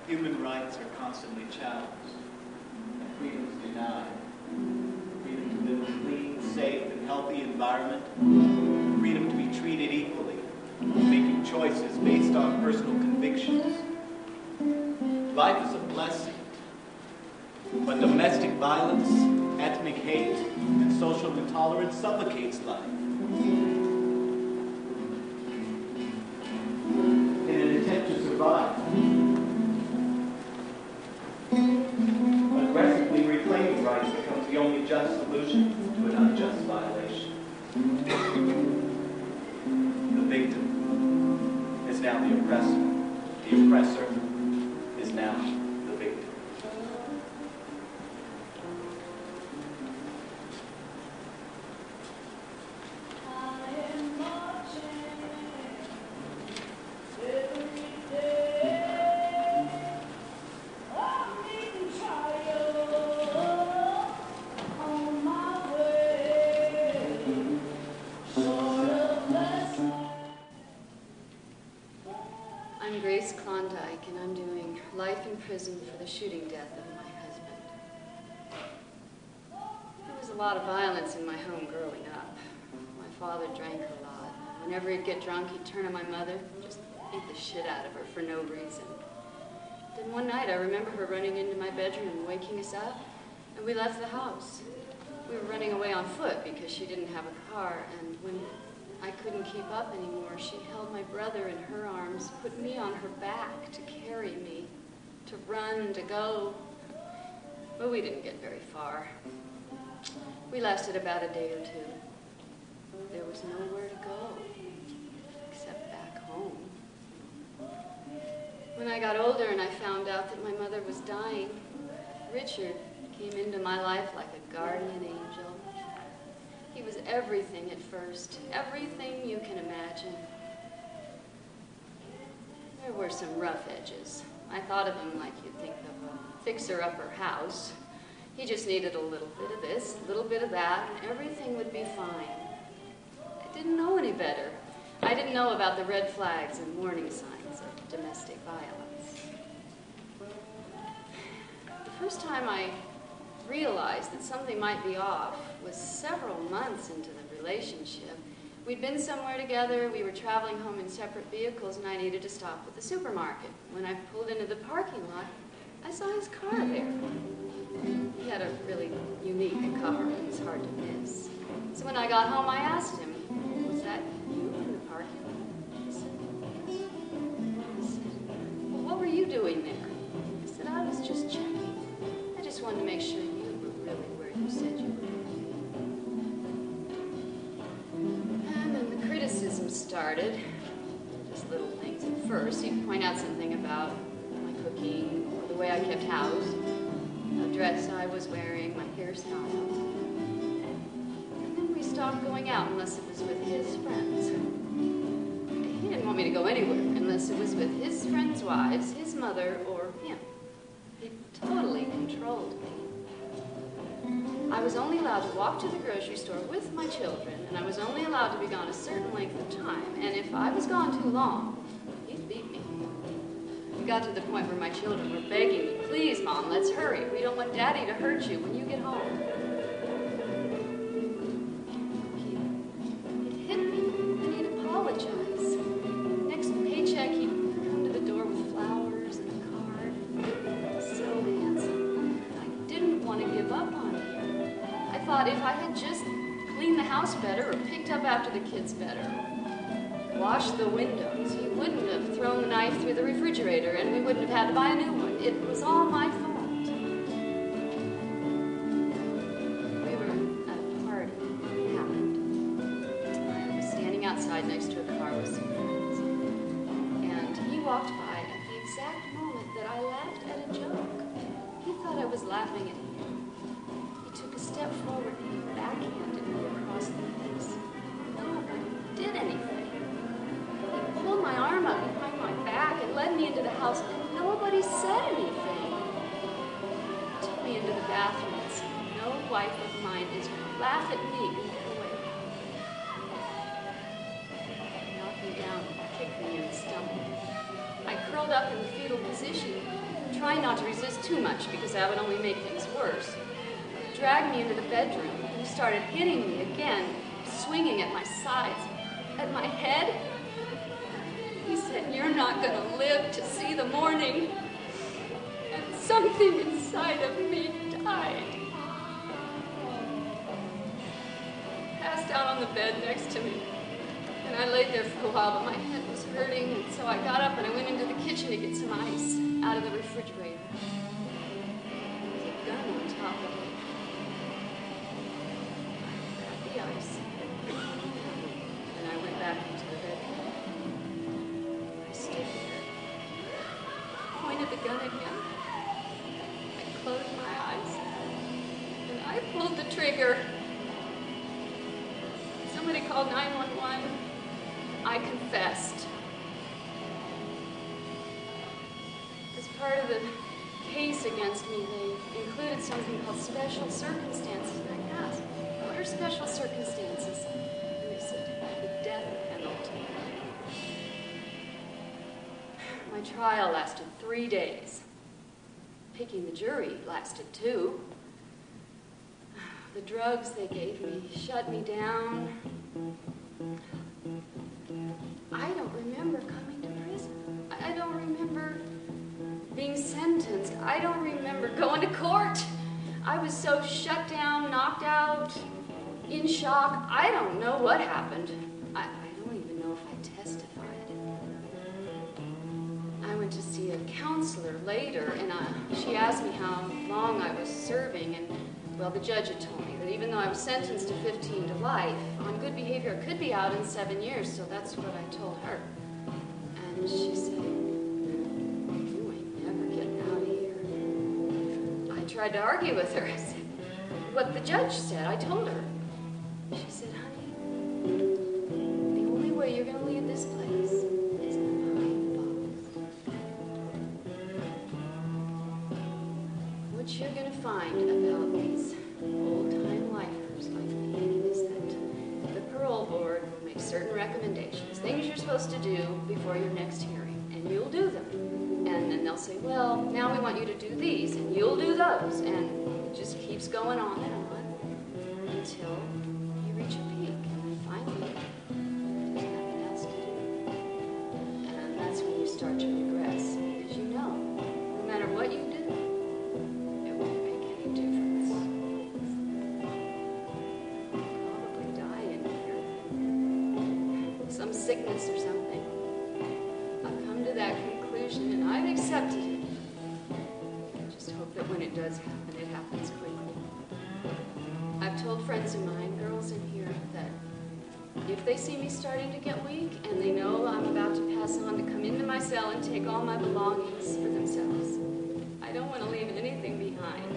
human rights are constantly challenged, and freedoms denied. Freedom to live in a clean, safe, and healthy environment. Freedom to be treated equally, making choices based on personal convictions. Life is a blessing, but domestic violence, ethnic hate, and social intolerance suffocates life. In an attempt to survive, aggressively reclaiming rights becomes the only just solution to an unjust violation. The victim is now the oppressor. The oppressor is now the victim. And I'm doing life in prison for the shooting death of my husband. There was a lot of violence in my home growing up. My father drank a lot. Whenever he'd get drunk, he'd turn on my mother, just beat the shit out of her for no reason. Then one night, I remember her running into my bedroom and waking us up, and we left the house. We were running away on foot because she didn't have a car, and when I couldn't keep up anymore, she held my brother in her arms, put me on her back to carry me, to run, to go. But we didn't get very far. We lasted about a day or two. There was nowhere to go, except back home. When I got older and I found out that my mother was dying, Richard came into my life like a guardian angel. He was everything at first, everything you can imagine. There were some rough edges. I thought of him like you'd think of a fixer-upper house. He just needed a little bit of this, a little bit of that, and everything would be fine. I didn't know any better. I didn't know about the red flags and warning signs of domestic violence. The first time I realized that something might be off was several months into the relationship. We'd been somewhere together, we were traveling home in separate vehicles, and I needed to stop at the supermarket. When I pulled into the parking lot, I saw his car there. He had a really unique car, it was hard to miss. So when I got home, I asked him, "Was that you in the parking lot?" He said, "Yes." I said, "Well, what were you doing there?" I said, "I was just checking. I just wanted to make sure you were really where you said you were." And then the criticism started. Just little things at first. He'd point out something about my cooking, or the way I kept house, the dress I was wearing, my hairstyle. And then we stopped going out unless it was with his friends. He didn't want me to go anywhere unless it was with his friends' wives, his mother, or him. He totally controlled me. I was only allowed to walk to the grocery store with my children, and I was only allowed to be gone a certain length of time. And if I was gone too long, he'd beat me. It got to the point where my children were begging me, "Please, Mom, let's hurry. We don't want Daddy to hurt you when you get home." He'd hit me, and he'd apologize. Next paycheck, he'd come to the door with flowers and a card. So handsome. I didn't want to give up on him. I thought if I had just cleaned the house better, or picked up after the kids better, washed the windows, he wouldn't have thrown the knife through the refrigerator, and we wouldn't have had to buy a new one. It was all my fault. We were at a party. It happened. I was standing outside next to a car with some friends, and he walked by at the exact moment that I laughed at a joke. He thought I was laughing at him. He took a step forward and he backhanded me across the face. Nobody did anything. He pulled my arm up behind my back and led me into the house, and nobody said anything. He took me into the bathroom and said, "No wife of mine is going to laugh at me in that way." He knocked me down and kicked me in the stomach. I curled up in the fetal position, trying not to resist too much because that would only make things worse, dragged me into the bedroom and started hitting me again, swinging at my sides, at my head. He said, "You're not going to live to see the morning." And something inside of me died. Passed out on the bed next to me. And I laid there for a while, but my head was hurting, and so I got up and I went into the kitchen to get some ice out of the refrigerator. There was a gun on top of it. I grabbed the ice, and I went back into the bedroom. I stood there, pointed the gun at him. I closed my eyes, and I pulled the trigger. Somebody called 911. I confessed. As part of the case against me, they included something called special circumstances. And I asked, "What are special circumstances?" And they said, "The death penalty." My trial lasted 3 days. Picking the jury lasted 2. The drugs they gave me shut me down. I don't remember coming to prison. I don't remember being sentenced. I don't remember going to court. I was so shut down, knocked out, in shock. I don't know what happened. I don't even know if I testified. I went to see a counselor later, and she asked me how long I was serving, and well, the judge had told me that even though I was sentenced to 15 to life, on good behavior I could be out in 7 years, so that's what I told her. And she said, "You ain't never getting out of here." I tried to argue with her. I said, what the judge said, I told her. She said, "Honey, the only way you're going to leave this place is behind bars. What you're going to find about these old-time lifers like me is that the parole board will make certain recommendations, things you're supposed to do before your next hearing, and you'll do them. And then they'll say, well, now we want you to do these, and you'll do those. And it just keeps going on and on until you reach a peak, and then finally there's nothing else to do. And that's when you start to regress, because you know, no matter what you do, it won't make any difference. You'll probably die in here. Some sickness or something. I've come to that conclusion, and I've accepted it. I just hope that when it does happen, it happens quickly. I've told friends of mine, girls in here, that if they see me starting to get weak and they know I'm about to pass on, to come into my cell and take all my belongings for themselves. I don't want to leave anything behind.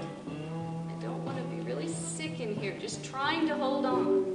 I don't want to be really sick in here, just trying to hold on.